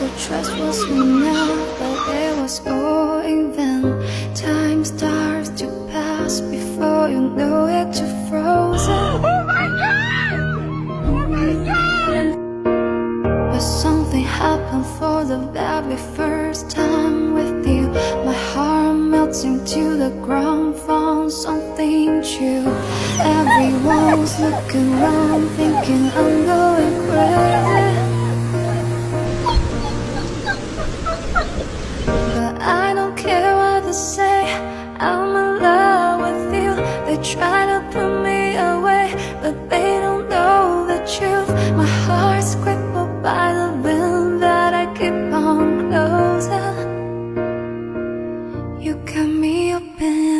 the trust was enough, but it was all in vain. Time starts to pass before you know it, you're frozen. Oh my god! Oh my god! But something happened for the very first time with you. My heart melts into the ground, found something true. Everyone's looking around, thinking I'm going crazy. But I don't care what they say, I'm in love with you. They try to put me away, but they don't know the truth. My heart's crippled by the wind that I keep on closing. You got me open